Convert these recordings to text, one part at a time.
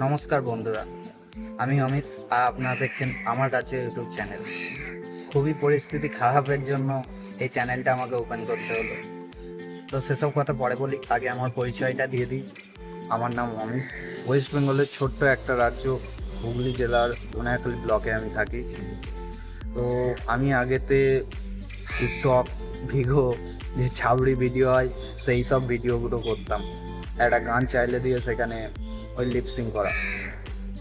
নমস্কার বন্ধুরা, আমি অমিত আর আপনারা দেখছেন আমার রাজ্য ইউটিউব চ্যানেল। খুবই পরিস্থিতি খারাপের জন্য এই চ্যানেলটা আমাকে ওপেন করতে হলো। তো সেসব কথা পরে বলি, আগে আমার পরিচয়টা দিয়ে দিই। আমার নাম অমিত। ওয়েস্ট বেঙ্গলের ছোট্ট একটা রাজ্য হুগলি জেলার ধনিয়াখালী ব্লকে আমি থাকি। তো আমি আগেতে টিকটক, ভিগো, যে ছাবড়ি ভিডিও হয় সেই সব ভিডিওগুলো করতাম। একটা গান চাইলে দিয়ে সেখানে ওই লিপসিং করা।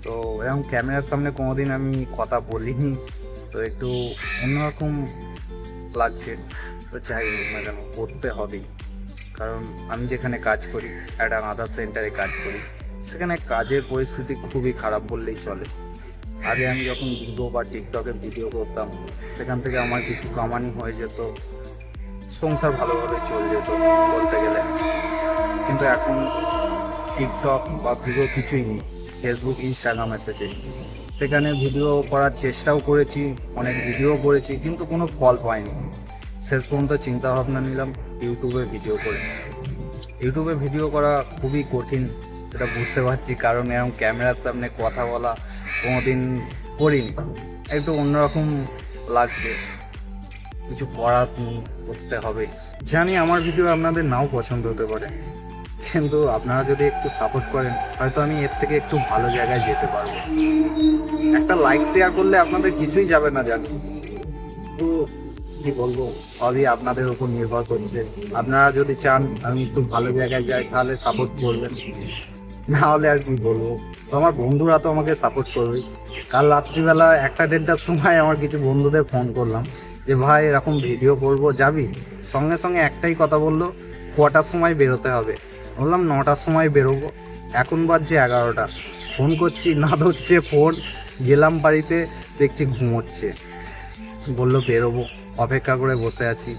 তো এরকম ক্যামেরার সামনে কোনোদিন আমি কথা বলিনি, তো একটু অন্যরকম লাগছে। তো যাই হোক না কেন, করতে হবেই, কারণ আমি যেখানে কাজ করি, একটা আধার সেন্টারে কাজ করি, সেখানে কাজের পরিস্থিতি খুবই খারাপ বললেই চলে। আগে আমি যখন ভিডিও বা টিকটকে ভিডিও করতাম, সেখান থেকে আমার কিছু কামানি হয়ে যেত, সংসার ভালোভাবে চলে যেত বলতে গেলে। কিন্তু এখন টিকটক বা ভিডিও কিছুই নেই, ফেসবুক, ইনস্টাগ্রাম এসেছে। সেখানে ভিডিও করার চেষ্টাও করেছি, অনেক ভিডিও করেছি, কিন্তু কোনো ফল পাইনি। শেষ পর্যন্ত চিন্তা ভাবনা নিলাম ইউটিউবে ভিডিও করে। ইউটিউবে ভিডিও করা খুবই কঠিন, এটা বুঝতে পারছি, কারণ এরকম ক্যামেরার সামনে কথা বলা কোনোদিন করিনি। একটু অন্যরকম লাগছে, কিছু করার করতে হবে। জানি আমার ভিডিও আপনাদের নাও পছন্দ হতে পারে, কিন্তু আপনারা যদি একটু সাপোর্ট করেন, হয়তো আমি এর থেকে একটু ভালো জায়গায় যেতে পারবো। একটা লাইক শেয়ার করলে আপনাদের কিছুই যাবে না জানি, তো কি বলবো, সবই আপনাদের উপর নির্ভর করছে। আপনারা যদি চান আমি একটু ভালো জায়গায় যাই, তাহলে সাপোর্ট করবেন, না হলে আর কি বলবো। তো আমার বন্ধুরা তো আমাকে সাপোর্ট করবে। কাল রাত্রিবেলা 1টা-1:30টার সময় আমার কিছু বন্ধুদের ফোন করলাম যে ভাই এরকম ভিডিও করবো, যাবি? সঙ্গে সঙ্গে একটাই কথা বললো, কটার সময় বেরোতে হবে? বললাম 9টার সময় বেরোবো। এখন বাজছে 11টা, ফোন করছি না ধরছে ফোন। গেলাম বাড়িতে, দেখছি ঘুমোচ্ছে। বললো বেরোবো, অপেক্ষা করে বসে আছি।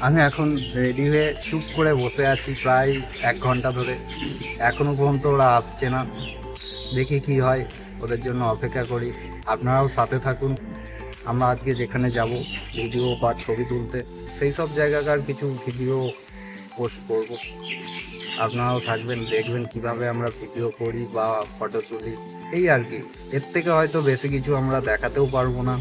আমি এখন রেডি হয়ে চুপ করে বসে আছি প্রায় 1 ঘন্টা ধরে, এখনো পর্যন্ত ওরা আসছে না। দেখি কি হয়, ওদের জন্য অপেক্ষা করি। আপনারাও সাথে থাকুন। আমরা আজকে যেখানে যাব ভিডিও বা ছবি তুলতে, সেই সব জায়গাকার কিছু ভিডিও পোস্ট করব। আপনারাও থাকবেন, দেখবেন কিভাবে আমরা ভিডিও করি বা ফটো তুলি, এই আর কি। এর থেকে হয়তো বেশি কিছু আমরা দেখাতেও পারবো না,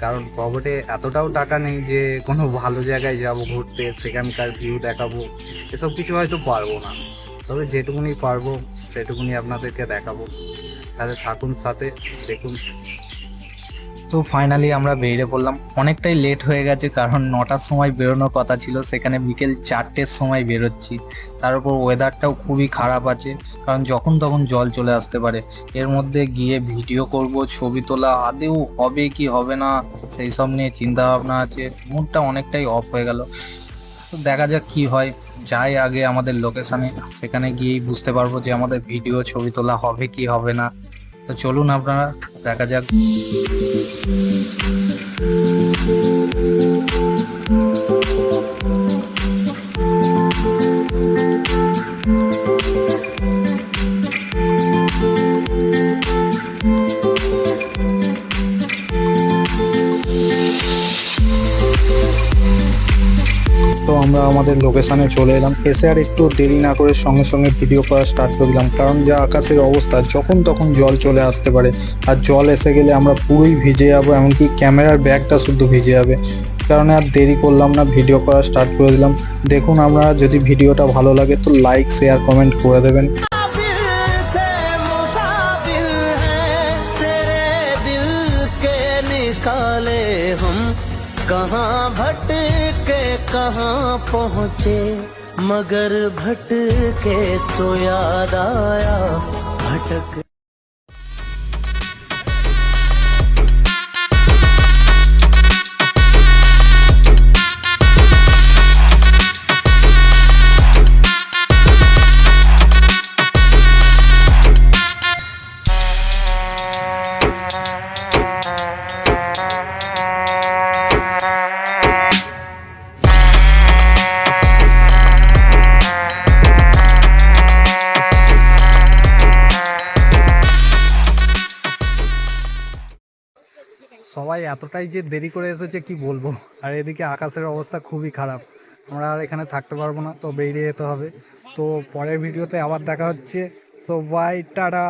কারণ পকেটে এতটাও টাকা নেই যে কোনো ভালো জায়গায় যাব ঘুরতে, সেখানকার ভিউ দেখাবো, এসব কিছু হয়তো পারবো না। তবে যেটুকুনি পারবো সেটুকুনি আপনাদেরকে দেখাবো। তাহলে থাকুন সাথে, দেখুন। তো ফাইনালি আমরা বেরিয়ে পড়লাম। অনেকটাই লেট হয়ে গেছে, কারণ 9টার সময় বেরোনোর কথা ছিল, সেখানে বিকেল 4টের সময় বেরোচ্ছি। তার উপর ওয়েদারটাও খুবই খারাপ আছে, কারণ যখন তখন জল চলে আসতে পারে। এর মধ্যে গিয়ে ভিডিও করব, ছবি তোলা আদেও হবে কি হবে না সেই সব নিয়ে চিন্তা ভাবনা আছে। মুডটা অনেকটাই অফ হয়ে গেল। তো দেখা যাক কি হয়। যাই আগে আমাদের লোকেশনে, সেখানে গিয়েই বুঝতে পারবো যে আমাদের ভিডিও ছবি তোলা হবে কি হবে না। তো চলুন আপনারা, দেখা যাক। তো আমরা আমাদের লোকেশানে চলে এলাম। এসে আর একটু দেরি না করে সঙ্গে সঙ্গে ভিডিও করা স্টার্ট করে দিলাম, কারণ যা আকাশের অবস্থা, যখন তখন জল চলে আসতে পারে। আর জল এসে গেলে আমরা পুরোই ভিজে যাবো, এমনকি ক্যামেরার ব্যাগটা শুদ্ধ ভিজে যাবে। কারণে আর দেরি করলাম না, ভিডিও করা স্টার্ট করে দিলাম। দেখুন, আপনারা যদি ভিডিওটা ভালো লাগে তো লাইক, শেয়ার, কমেন্ট করে দেবেন। कहाँ भटके कहाँ पहुँचे, मगर भटके तो याद आया भटक। সবাই এতটাই যে দেরি করে এসেছে কি বলবো। আর এদিকে আকাশের অবস্থা খুবই খারাপ, আমরা আর এখানে থাকতে পারবো না, তো বেরিয়ে যেতে হবে। তো পরের ভিডিওতে আবার দেখা হচ্ছে। So bye, tata.